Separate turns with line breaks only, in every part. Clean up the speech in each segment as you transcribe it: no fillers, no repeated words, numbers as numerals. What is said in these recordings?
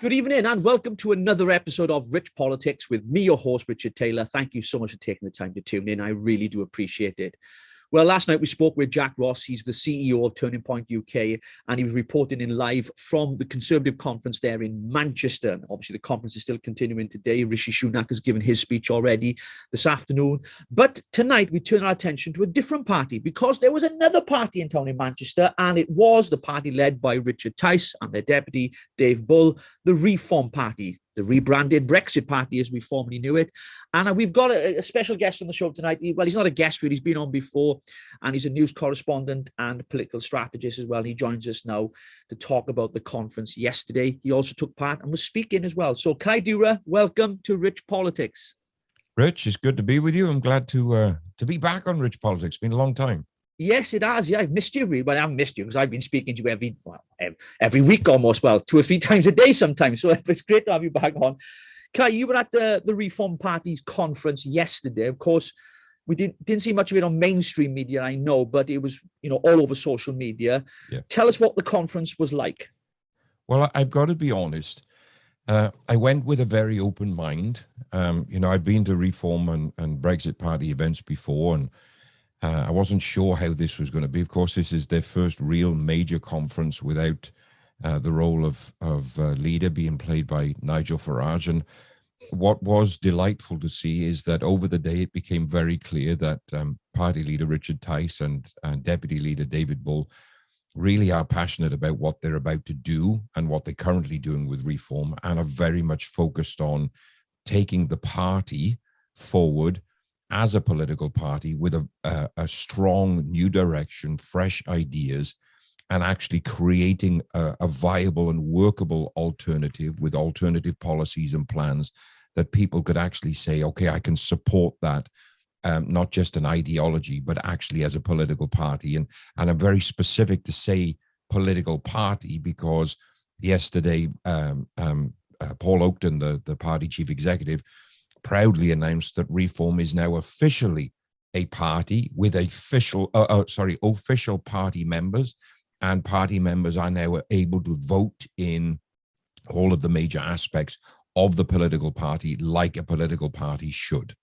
Good evening and welcome to another episode of Rich Politics with me, your host, Richard Taylor. Thank you so much for taking the time to tune in. I really do appreciate it. Well, last night we spoke with Jack Ross. He's the CEO of Turning Point UK, and he was reporting in live from the Conservative conference there in Manchester. And obviously, the conference is still continuing today. Rishi Sunak has given his speech already this afternoon. But tonight, we turn our attention to a different party because there was another party in town in Manchester, and it was the party led by Richard Tice and their deputy, Dave Bull, the Reform Party, the rebranded Brexit Party as we formerly knew it. And we've got a special guest on the show tonight. Well, he's not a guest, really. He's been on before, and he's a news correspondent and political strategist as well. He joins us now to talk about the conference yesterday. He also took part and was speaking as well. So, Cei Dewar, welcome to Rich Politics.
Rich, it's good to be with you. I'm glad to be back on Rich Politics. It's been a long time.
Yes, it has. Yeah, I've missed you. Really. Well, I haven't missed you because I've been speaking to you every week almost. Well, 2 or 3 times a day sometimes. So it's great to have you back on. Cei, you were at the Reform Party's conference yesterday. Of course, we didn't see much of it on mainstream media, I know, but it was all over social media. Yeah. Tell us what the conference was like.
Well, I've got to be honest. I went with a very open mind. I've been to Reform and Brexit Party events before, and I wasn't sure how this was going to be. Of course, this is their first real major conference without the role of leader being played by Nigel Farage. And what was delightful to see is that over the day, it became very clear that party leader Richard Tice and deputy leader David Bull really are passionate about what they're about to do and what they're currently doing with Reform, and are very much focused on taking the party forward as a political party with a strong new direction, fresh ideas, and actually creating a viable and workable alternative with alternative policies and plans that people could actually say, okay, I can support that, not just an ideology, but actually as a political party. And I'm very specific to say political party because yesterday, Paul Oakton, the party chief executive, proudly announced that Reform is now officially a party with official party members, and party members are now able to vote in all of the major aspects of the political party like a political party should.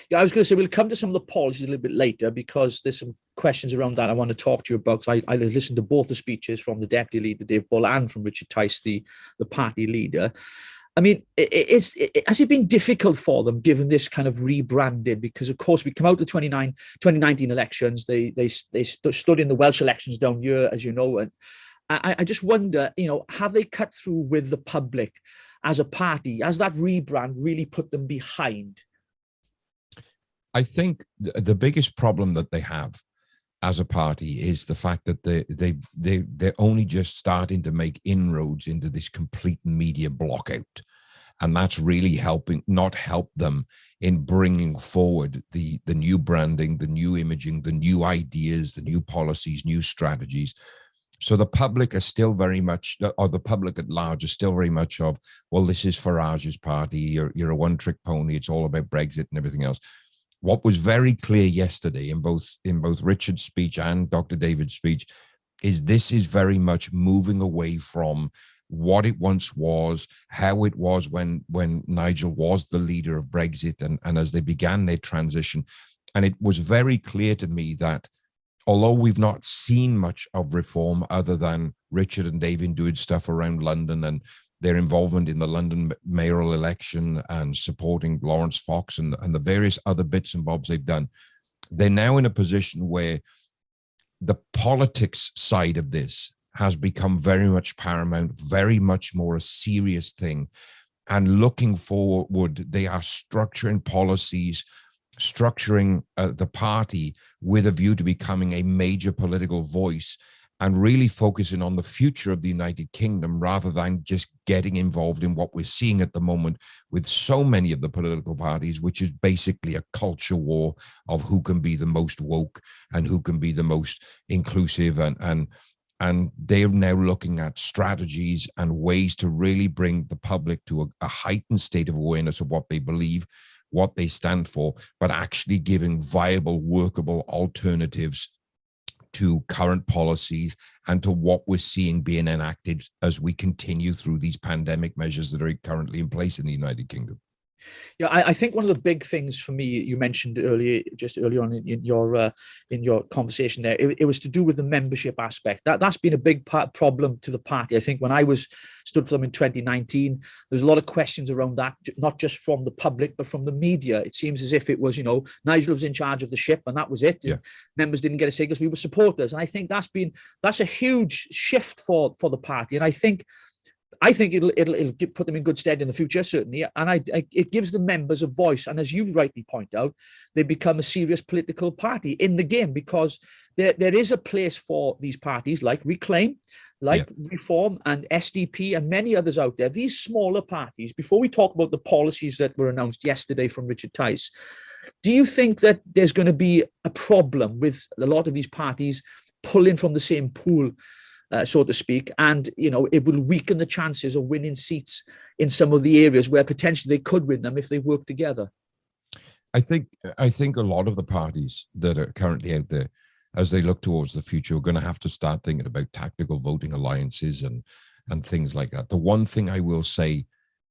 Yeah, I was going to say we'll come to some of the policies a little bit later because there's some questions around that I want to talk to you about. I listened to both the speeches from the deputy leader, Dave Bull, and from Richard Tice, the party leader. I mean, has it been difficult for them given this kind of rebranded? Because, of course, we come out of the 2019 elections. They stood in the Welsh elections down here, as you know. And I just wonder, have they cut through with the public as a party? Has that rebrand really put them behind?
I think the biggest problem that they have as a party is the fact that they're only just starting to make inroads into this complete media blockout. And that's really not help them in bringing forward the new branding, the new imaging, the new ideas, the new policies, new strategies. So the public are still very much, or the public at large is still very much of, well, this is Farage's party. You're a one-trick pony. It's all about Brexit and everything else. What was very clear yesterday in both Richard's speech and Dr. David's speech is this is very much moving away from what it once was, how it was when Nigel was the leader of Brexit and as they began their transition. And it was very clear to me that although we've not seen much of Reform other than Richard and David doing stuff around London and their involvement in the London mayoral election and supporting Lawrence Fox and the various other bits and bobs they've done, they're now in a position where the politics side of this has become very much paramount, very much more a serious thing. And looking forward, they are structuring policies, structuring the party with a view to becoming a major political voice and really focusing on the future of the United Kingdom rather than just getting involved in what we're seeing at the moment with so many of the political parties, which is basically a culture war of who can be the most woke and who can be the most inclusive. And they're now looking at strategies and ways to really bring the public to a heightened state of awareness of what they believe, what they stand for, but actually giving viable, workable alternatives to current policies and to what we're seeing being enacted as we continue through these pandemic measures that are currently in place in the United Kingdom.
Yeah, I think one of the big things for me, you mentioned earlier, just earlier on in your conversation there, it was to do with the membership aspect. That's been a big problem to the party. I think when I stood for them in 2019, there's a lot of questions around that, not just from the public, but from the media. It seems as if it was, Nigel was in charge of the ship and that was it. Yeah. Members didn't get a say because we were supporters. And I think that's a huge shift for the party. And I think it'll put them in good stead in the future, certainly. And it gives the members a voice. And as you rightly point out, they become a serious political party in the game, because there is a place for these parties like Reclaim, like Reform and SDP and many others out there. These smaller parties, before we talk about the policies that were announced yesterday from Richard Tice, do you think that there's going to be a problem with a lot of these parties pulling from the same pool, so to speak, and it will weaken the chances of winning seats in some of the areas where potentially they could win them if they work together?
I think a lot of the parties that are currently out there, as they look towards the future, are going to have to start thinking about tactical voting alliances and things like that. The one thing I will say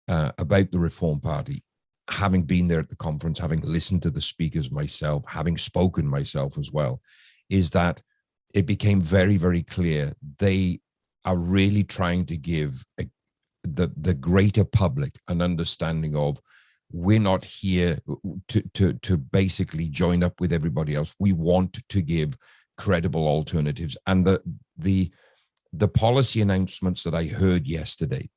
about the Reform Party, having been there at the conference, having listened to the speakers myself, having spoken myself as well, is that it became very, very clear they are really trying to give the greater public an understanding of, we're not here to basically join up with everybody else. We want to give credible alternatives. And the policy announcements that I heard yesterday,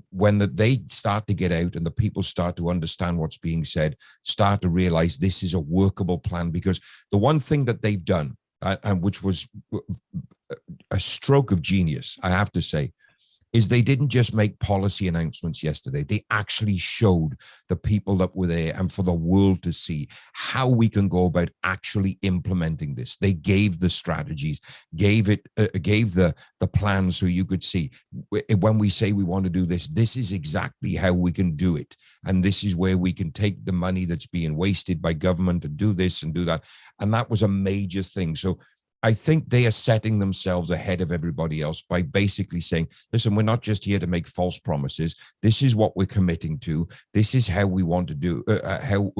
when they start to get out and the people start to understand what's being said, start to realize this is a workable plan, because the one thing that they've done, and which was a stroke of genius, I have to say, is they didn't just make policy announcements yesterday. They actually showed the people that were there and for the world to see how we can go about actually implementing this. They gave the strategies, gave the plan, so you could see, when we say we want to do this, this is exactly how we can do it. And this is where we can take the money that's being wasted by government and do this and do that. And that was a major thing. So I think they are setting themselves ahead of everybody else by basically saying, listen, we're not just here to make false promises. This is what we're committing to. This is how we want to do,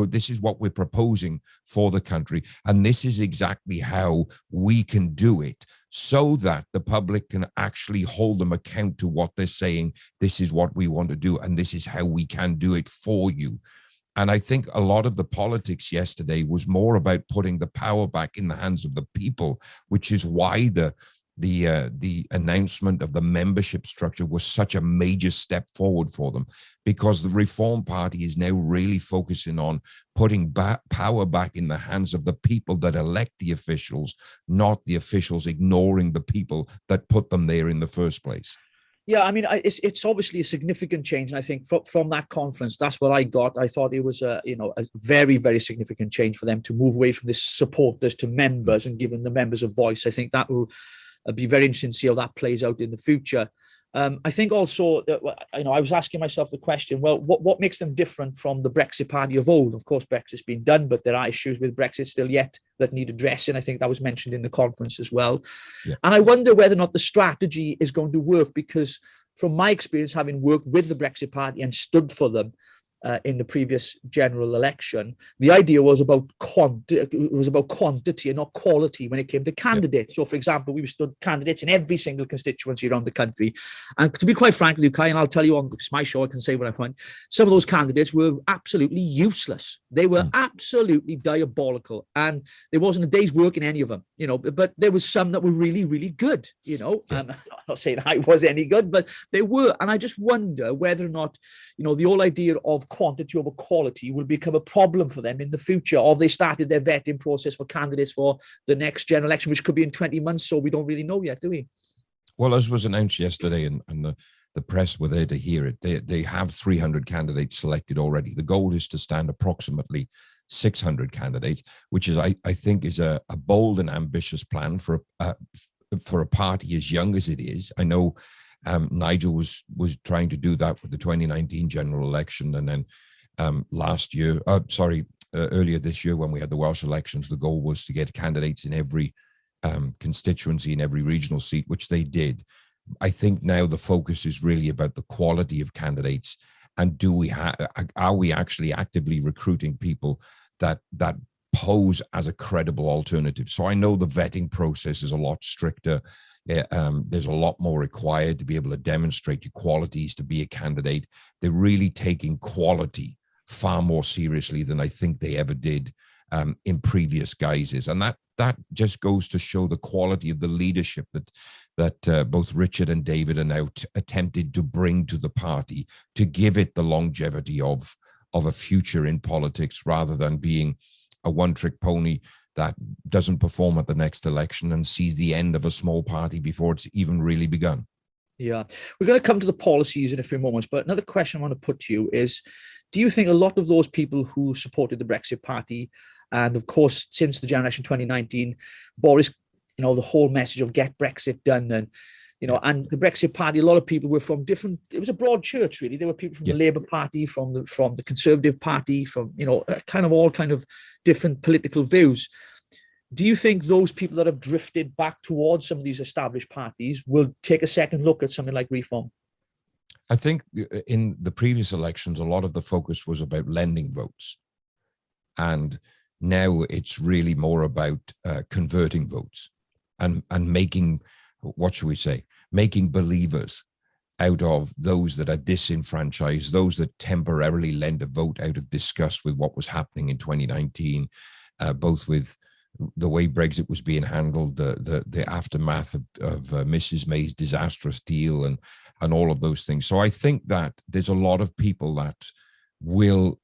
this is what we're proposing for the country. And this is exactly how we can do it, so that the public can actually hold them account to what they're saying. This is what we want to do, and this is how we can do it for you. And I think a lot of the politics yesterday was more about putting the power back in the hands of the people, which is why the announcement of the membership structure was such a major step forward for them, because the Reform Party is now really focusing on putting power back in the hands of the people that elect the officials, not the officials ignoring the people that put them there in the first place.
Yeah, I mean, it's obviously a significant change, and I think from that conference, that's what I got. I thought it was a very, very significant change for them to move away from this supporters to members and giving the members a voice. I think that will be very interesting to see how that plays out in the future. I think also, I was asking myself the question, well, what makes them different from the Brexit party of old? Of course, Brexit's been done, but there are issues with Brexit still yet that need addressing. I think that was mentioned in the conference as well. Yeah. And I wonder whether or not the strategy is going to work, because from my experience, having worked with the Brexit party and stood for them in the previous general election, the idea was about quantity and not quality when it came to candidates. Yep. So, for example, we stood candidates in every single constituency around the country. And to be quite frank with you, Kai, and I'll tell you on my show, I can say what I find, some of those candidates were absolutely useless. They were absolutely diabolical. And there wasn't a day's work in any of them, but there was some that were really, really good, I'm not saying I was any good, but they were. And I just wonder whether or not, the whole idea of quantity over quality will become a problem for them in the future, or they started their vetting process for candidates for the next general election, which could be in 20 months. So we don't really know yet, do we?
Well, as was announced yesterday, and the press were there to hear it, they have 300 candidates selected already. The goal is to stand approximately 600 candidates, which is, I think, is a bold and ambitious plan for a party as young as it is. I know Nigel was trying to do that with the 2019 general election, and then earlier this year when we had the Welsh elections, the goal was to get candidates in every constituency in every regional seat, which they did. I think now the focus is really about the quality of candidates, and are we actually actively recruiting people that pose as a credible alternative? So I know the vetting process is a lot stricter. There's a lot more required to be able to demonstrate your qualities to be a candidate. They're really taking quality far more seriously than I think they ever did in previous guises, and that just goes to show the quality of the leadership that both Richard and David are now attempted to bring to the party, to give it the longevity of a future in politics, rather than being a one-trick pony that doesn't perform at the next election and sees the end of a small party before it's even really begun.
Yeah, we're going to come to the policies in a few moments, but another question I want to put to you is, do you think a lot of those people who supported the Brexit Party, and of course, since the general election 2019, Boris, the whole message of get Brexit done, and, and the Brexit Party, a lot of people were from different, it was a broad church, really. There were people from the Labour Party, from the Conservative Party, from, all different political views. Do you think those people that have drifted back towards some of these established parties will take a second look at something like reform?
I think in the previous elections, a lot of the focus was about lending votes. And now it's really more about converting votes and making, what should we say, making believers out of those that are disenfranchised, those that temporarily lend a vote out of disgust with what was happening in 2019, both with the way Brexit was being handled, the aftermath of Mrs. May's disastrous deal, and all of those things. So I think that there's a lot of people that will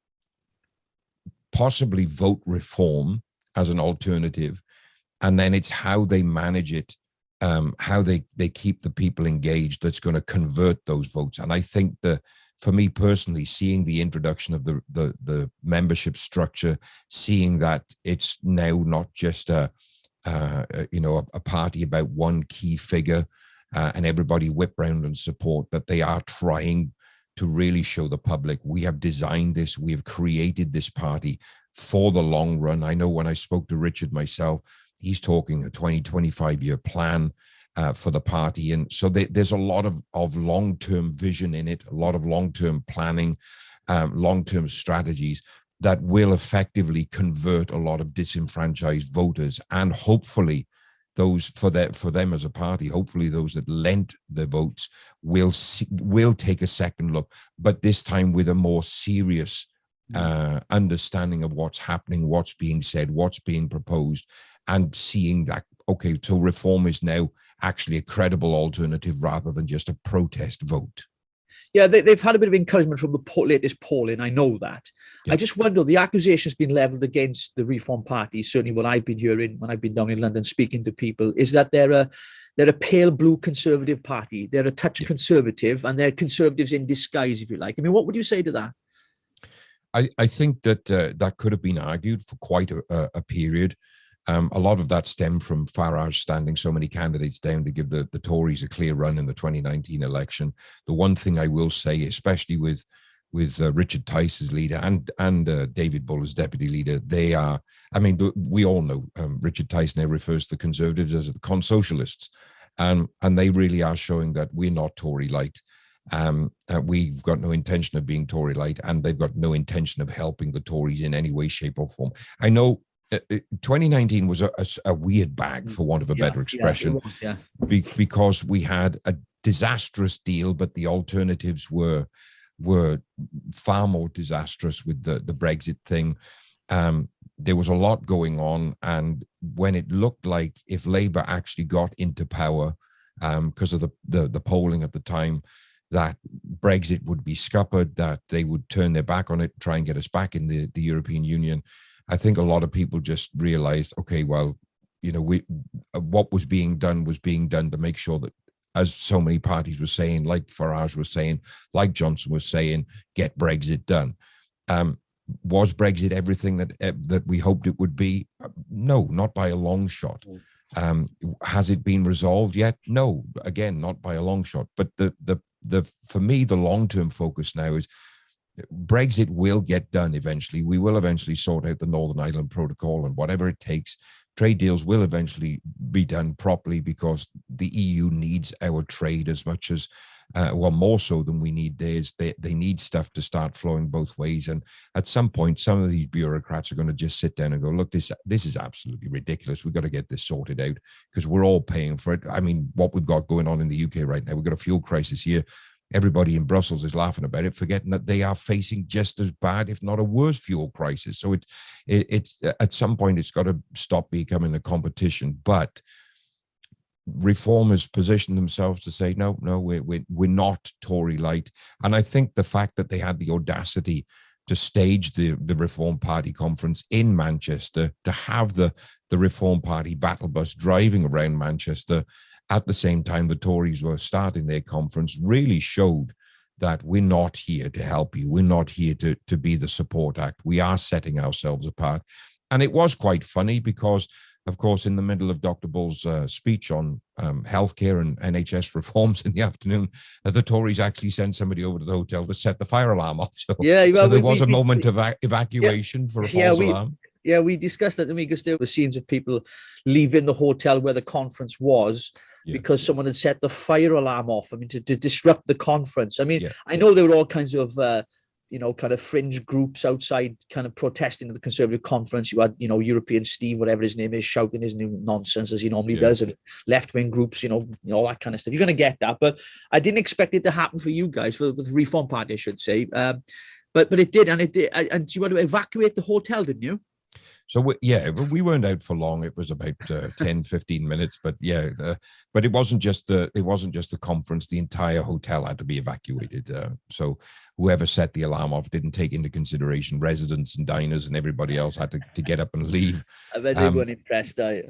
possibly vote reform as an alternative, and then it's how they manage it, how they keep the people engaged, that's going to convert those votes. And I think for me personally, seeing the introduction of the membership structure, seeing that it's now not just a party about one key figure and everybody whip round and support, that they are trying to really show the public, we have designed this, we have created this party for the long run. I know when I spoke to Richard myself, he's talking a 20-25 year plan for the party. And so there's a lot of long-term vision in it, a lot of long-term planning, long-term strategies that will effectively convert a lot of disenfranchised voters. And hopefully those for them as a party, hopefully those that lent their votes will take a second look, but this time with a more serious understanding of what's happening, what's being said, what's being proposed, and seeing that, okay, so reform is now actually a credible alternative rather than just a protest vote.
Yeah, they've had a bit of encouragement from the latest polling. I know that. Yeah. I just wonder, the accusation has been leveled against the Reform Party, certainly what I've been hearing when I've been down in London speaking to people, is that they're a pale blue conservative party. They're a touch conservative, and they're conservatives in disguise, if you like. I mean, what would you say to that?
I think that that could have been argued for quite a period. A lot of that stemmed from Farage standing so many candidates down to give the Tories a clear run in the 2019 election. The one thing I will say, especially with Richard Tice as leader and David Bull as deputy leader, they are, I mean, we all know Richard Tice now refers to the Conservatives as the con-socialists, and they really are showing that we're not Tory light. We've got no intention of being Tory light, and they've got no intention of helping the Tories in any way, shape or form. I know 2019 was a weird bag, for want of a better expression, because we had a disastrous deal, but the alternatives were far more disastrous with the Brexit thing. There was a lot going on, and when it looked like if Labour actually got into power, because of the polling at the time, that Brexit would be scuppered, that they would turn their back on it, try and get us back in the European Union. I think a lot of people just realized, okay, well, what was being done to make sure that, as so many parties were saying, like Farage was saying, like Johnson was saying, get Brexit done. Was Brexit everything that we hoped it would be? No, not by a long shot. Has it been resolved yet? No, again, not by a long shot. But for me, the long-term focus now is Brexit will get done eventually. We will eventually sort out the Northern Ireland Protocol and whatever it takes trade deals will eventually be done properly, because the EU needs our trade as much as, well, more so than we need theirs. They need stuff to start flowing both ways. And at some point, some of these bureaucrats are going to just sit down and go, look, this is absolutely ridiculous. We've got to get this sorted out, because we're all paying for it. I mean, what we've got going on in the UK right now, we've got a fuel crisis here. Everybody in Brussels is laughing about it, forgetting that they are facing just as bad, if not a worse, fuel crisis. So it's at some point, it's got to stop becoming a competition. But reformers position themselves to say, no, we're not Tory light. And I think the fact that they had the audacity to stage the Reform Party conference in Manchester, to have the Reform Party battle bus driving around Manchester at the same time the Tories were starting their conference, really showed that we're not here to help you. We're not here to be the support act. We are setting ourselves apart. And it was quite funny because, of course, in the middle of Dr. Bull's speech on healthcare and NHS reforms in the afternoon, the Tories actually sent somebody over to the hotel to set the fire alarm off. So, so there was a moment of evacuation for a false alarm.
Yeah, we discussed that, because there were scenes of people leaving the hotel where the conference was because someone had set the fire alarm off. I mean, to disrupt the conference. I mean, I know there were all kinds of kind of fringe groups outside kind of protesting at the Conservative conference. You had, European Steve, whatever his name is, shouting his new nonsense as he normally does, and left-wing groups, all that kind of stuff. You're going to get that. But I didn't expect it to happen for you guys, with the Reform Party, I should say. But it did, and it did. And you had to evacuate the hotel, didn't you?
So we weren't out for long. It was about 10, 15 minutes, but but it wasn't just the conference. The entire hotel had to be evacuated. So whoever set the alarm off didn't take into consideration residents and diners, and everybody else had to get up and leave.
I bet they weren't impressed. I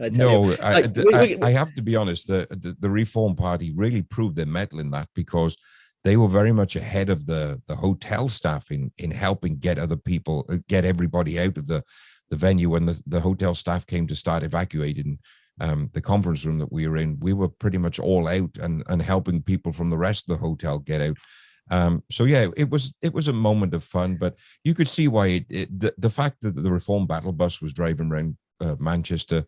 have to be honest. The Reform Party really proved their mettle in that, because they were very much ahead of the hotel staff in helping get everybody out of the venue. When the hotel staff came to start evacuating the conference room that we were in, we were pretty much all out and helping people from the rest of the hotel get out. So it was a moment of fun, but you could see why the fact that the Reform battle bus was driving around Manchester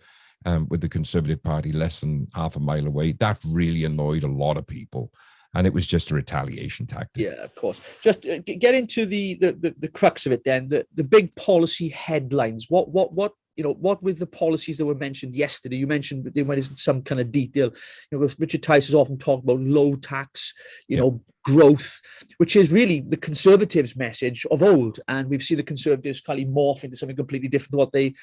with the Conservative Party less than half a mile away, that really annoyed a lot of people. And it was just a retaliation tactic.
Yeah, of course. Just get into the crux of it then. The big policy headlines. What with the policies that were mentioned yesterday? You mentioned they went into some kind of detail. Richard Tice has often talked about low tax, growth, which is really the Conservatives' message of old. And we've seen the Conservatives kind of morph into something completely different to what they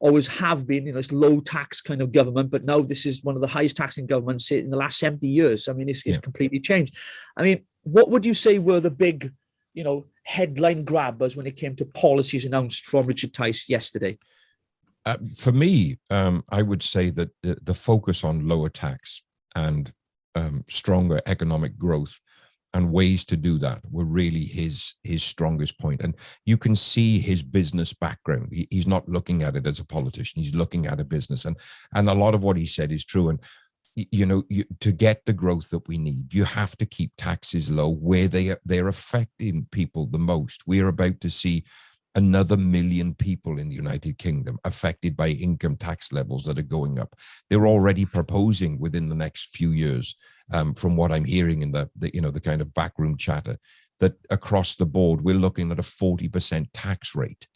always have been, it's low tax kind of government, but now this is one of the highest taxing governments in the last 70 years. I mean, it's completely changed. I mean, what would you say were the big, headline grabbers when it came to policies announced from Richard Tice yesterday?
For me, I would say that the focus on lower tax and stronger economic growth and ways to do that were really his strongest point. And you can see his business background. He's not looking at it as a politician. He's looking at a business. And a lot of what he said is true. And, to get the growth that we need, you have to keep taxes low where they're affecting people the most. We're about to see another 1 million people in the United Kingdom affected by income tax levels that are going up. They're already proposing within the next few years, from what I'm hearing in the kind of backroom chatter, that across the board, we're looking at a 40% tax rate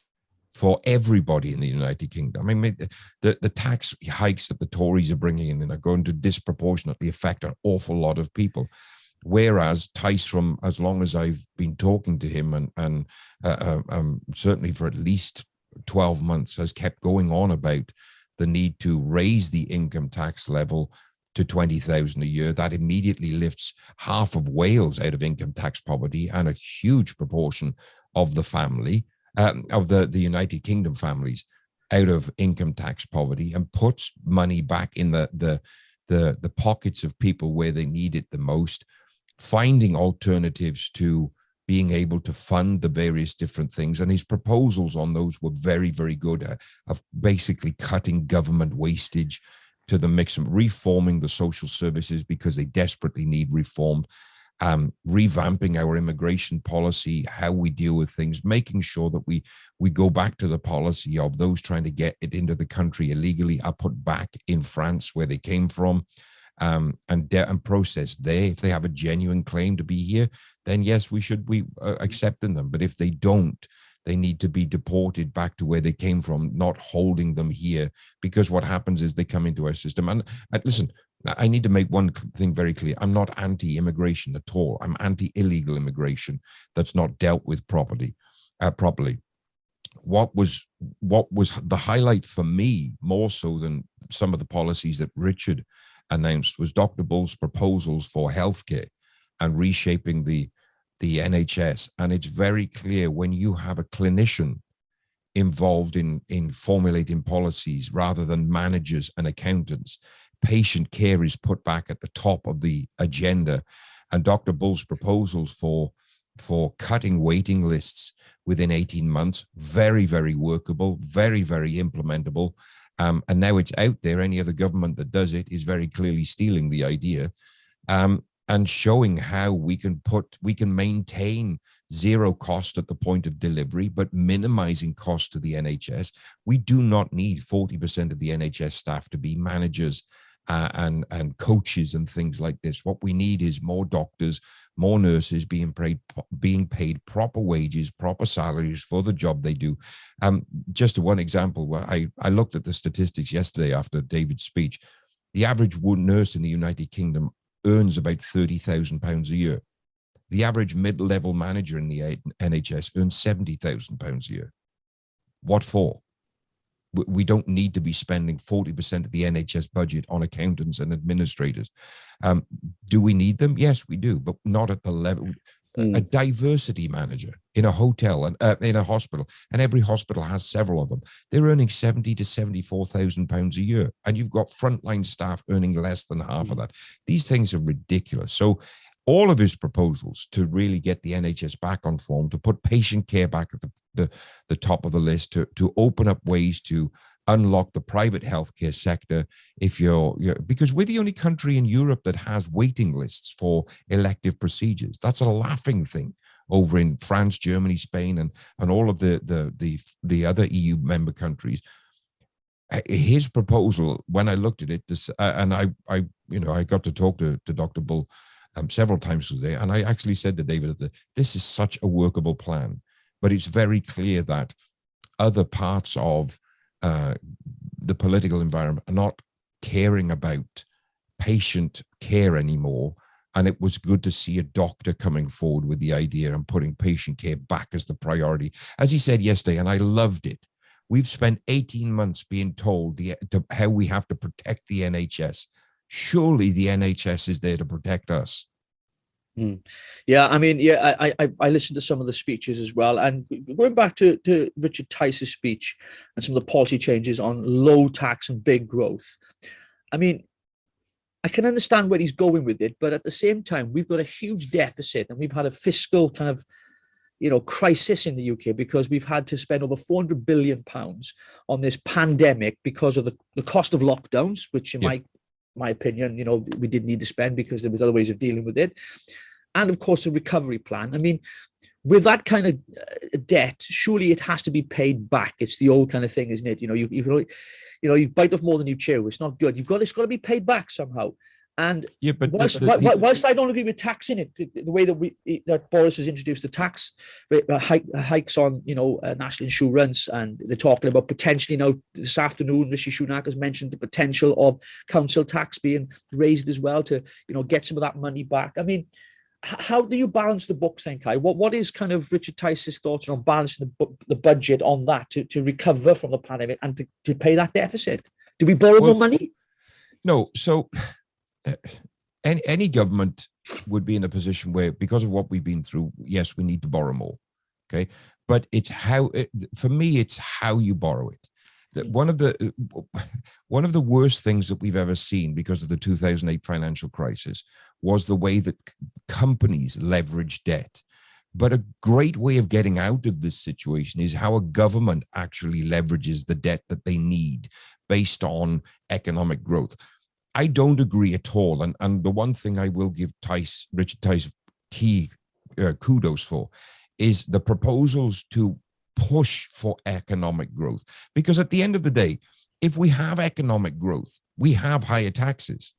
for everybody in the United Kingdom. I mean, the tax hikes that the Tories are bringing in are going to disproportionately affect an awful lot of people. Whereas Tice, from as long as I've been talking to him, and certainly for at least 12 months, has kept going on about the need to raise the income tax level to 20,000 a year. That immediately lifts half of Wales out of income tax poverty, and a huge proportion of the family, of the United Kingdom families, out of income tax poverty, and puts money back in the pockets of people where they need it the most. Finding alternatives to being able to fund the various different things. And his proposals on those were very, very good, of basically cutting government wastage to the mix, and reforming the social services because they desperately need reformed. revamping our immigration policy, how we deal with things, making sure that we go back to the policy of those trying to get it into the country illegally are put back in France where they came from, and processed there. If they have a genuine claim to be here, then yes, we should be accepting them. But if they don't, they need to be deported back to where they came from, not holding them here, because what happens is they come into our system. And listen, I need to make one thing very clear. I'm not anti-immigration at all. I'm anti-illegal immigration that's not dealt with properly. What was the highlight for me, more so than some of the policies that Richard announced, was Dr. Bull's proposals for healthcare and reshaping the NHS. And it's very clear, when you have a clinician involved in formulating policies rather than managers and accountants, patient care is put back at the top of the agenda. And Dr. Bull's proposals for cutting waiting lists within 18 months, very, very workable, very, very implementable. And now it's out there. Any other government that does it is very clearly stealing the idea, and showing how we can maintain zero cost at the point of delivery, but minimizing cost to the NHS. We do not need 40% of the NHS staff to be managers and coaches and things like this. What we need is more doctors, more nurses being paid proper wages, proper salaries for the job they do. Just one example, where I looked at the statistics yesterday after David's speech. The average nurse in the United Kingdom earns about £30,000 a year. The average mid-level manager in the NHS earns £70,000 a year. What for? We don't need to be spending 40% of the NHS budget on accountants and administrators. Do we need them? Yes, we do, but not at the level. A diversity manager in a hotel and in a hospital, and every hospital has several of them. They're earning £70,000 to £74,000 a year, and you've got frontline staff earning less than half of that. These things are ridiculous. So all of his proposals to really get the NHS back on form, to put patient care back at the top of the list, to open up ways to unlock the private healthcare sector. If because we're the only country in Europe that has waiting lists for elective procedures. That's a laughing thing over in France, Germany, Spain, and all of the other EU member countries. His proposal, when I looked at it, and I got to talk to Dr. Bull several times today, and I actually said to David that this is such a workable plan, but it's very clear that other parts of the political environment are not caring about patient care anymore. And it was good to see a doctor coming forward with the idea and putting patient care back as the priority. As he said yesterday, and I loved it, we've spent 18 months being told how we have to protect the NHS. Surely the NHS is there to protect us.
Yeah, I mean, I listened to some of the speeches as well, and going back to Richard Tice's speech and some of the policy changes on low tax and big growth. I mean, I can understand where he's going with it, but at the same time, we've got a huge deficit, and we've had a fiscal kind of, crisis in the UK because we've had to spend over £400 billion on this pandemic because of the cost of lockdowns, which in my opinion, we did need to spend because there was other ways of dealing with it. And of course, the recovery plan. I mean, with that kind of debt, surely it has to be paid back. It's the old kind of thing, isn't it? You bite off more than you chew. It's not good. It's got to be paid back somehow. And
but
whilst I don't agree with taxing it, the way that Boris has introduced the tax hikes on, national insurance, and they're talking about potentially now this afternoon, Rishi Sunak has mentioned the potential of council tax being raised as well to, get some of that money back. I mean, how do you balance the books then, Kai? What is kind of Richard Tice's thoughts on balancing the budget on that to recover from the pandemic and to pay that deficit? Do we borrow more money?
No. So any government would be in a position where, because of what we've been through, yes, we need to borrow more. Okay. But for me, it's how you borrow it. That one of the worst things that we've ever seen because of the 2008 financial crisis was the way that companies leverage debt. But a great way of getting out of this situation is how a government actually leverages the debt that they need based on economic growth. I don't agree at all. And the one thing I will give Richard Tice key kudos for, is the proposals to push for economic growth. Because at the end of the day, if we have economic growth, we have higher taxes.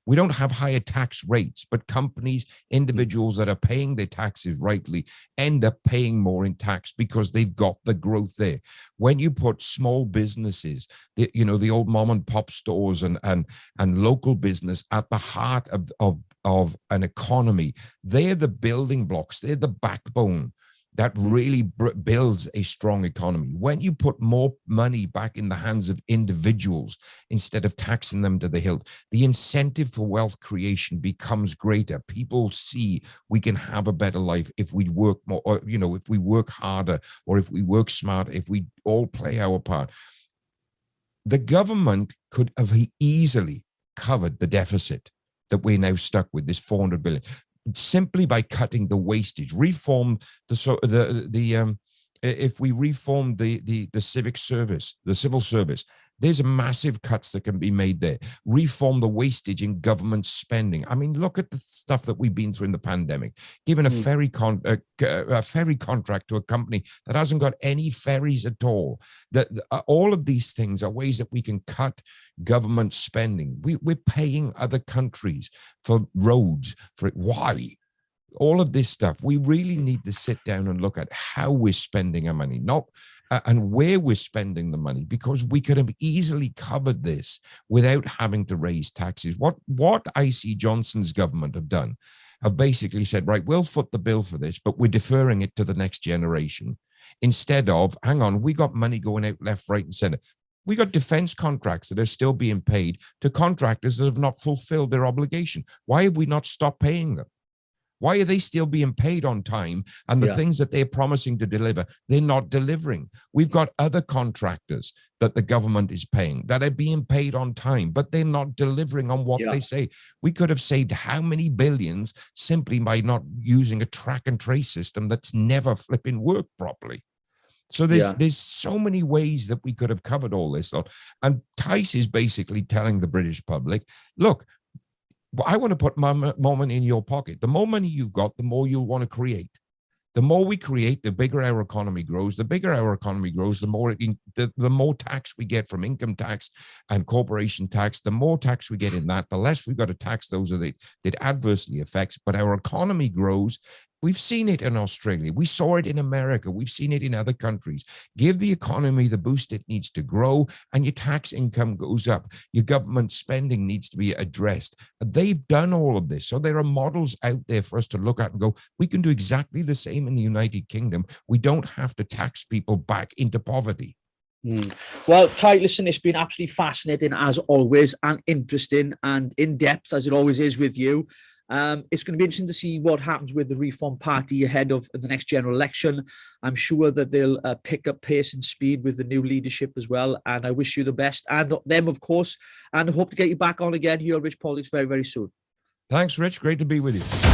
We don't have higher tax rates, but companies, individuals that are paying their taxes rightly end up paying more in tax because they've got the growth there. When you put small businesses, the old mom and pop stores and local business at the heart of an economy, they're the building blocks, they're the backbone that really builds a strong economy. When you put more money back in the hands of individuals instead of taxing them to the hilt, the incentive for wealth creation becomes greater. People see we can have a better life if we work more, or, if we work harder, or if we work smarter, if we all play our part. The government could have easily covered the deficit that we're now stuck with, this 400 billion. Simply by cutting the wastage, if we reform the civic service, the civil service, there's massive cuts that can be made there. Reform the wastage in government spending. I mean, look at the stuff that we've been through in the pandemic. Given a ferry contract to a company that hasn't got any ferries at all. All of these things are ways that we can cut government spending. We're paying other countries for roads. Why? All of this stuff, we really need to sit down and look at how we're spending our money, and where we're spending the money, because we could have easily covered this without having to raise taxes. What I see Johnson's government have basically said, right, we'll foot the bill for this, but we're deferring it to the next generation. Instead of, hang on, we got money going out left, right, and center. We got defense contracts that are still being paid to contractors that have not fulfilled their obligation. Why have we not stopped paying them? Why are they still being paid on time? And the things that they're promising to deliver, they're not delivering. We've got other contractors that the government is paying that are being paid on time, but they're not delivering on what they say. We could have saved how many billions simply by not using a track and trace system that's never flipping worked properly. So there's so many ways that we could have covered all this. And Tice is basically telling the British public, look, I want to put more money in your pocket. The more money you've got, the more you'll want to create. The more we create, the bigger our economy grows. The bigger our economy grows, the more tax we get from income tax and corporation tax. The more tax we get in that, the less we've got to tax those that it adversely affects. But our economy grows. We've seen it in Australia. We saw it in America. We've seen it in other countries. Give the economy the boost it needs to grow, and your tax income goes up. Your government spending needs to be addressed. They've done all of this. So there are models out there for us to look at and go, we can do exactly the same in the United Kingdom. We don't have to tax people back into poverty.
Well, Kai, listen, it's been absolutely fascinating as always, and interesting and in-depth as it always is with you. It's going to be interesting to see what happens with the Reform Party ahead of the next general election. I'm sure that they'll pick up pace and speed with the new leadership as well. And I wish you the best, and them, of course. And I hope to get you back on again here on Rich Politics very, very soon.
Thanks, Rich. Great to be with you.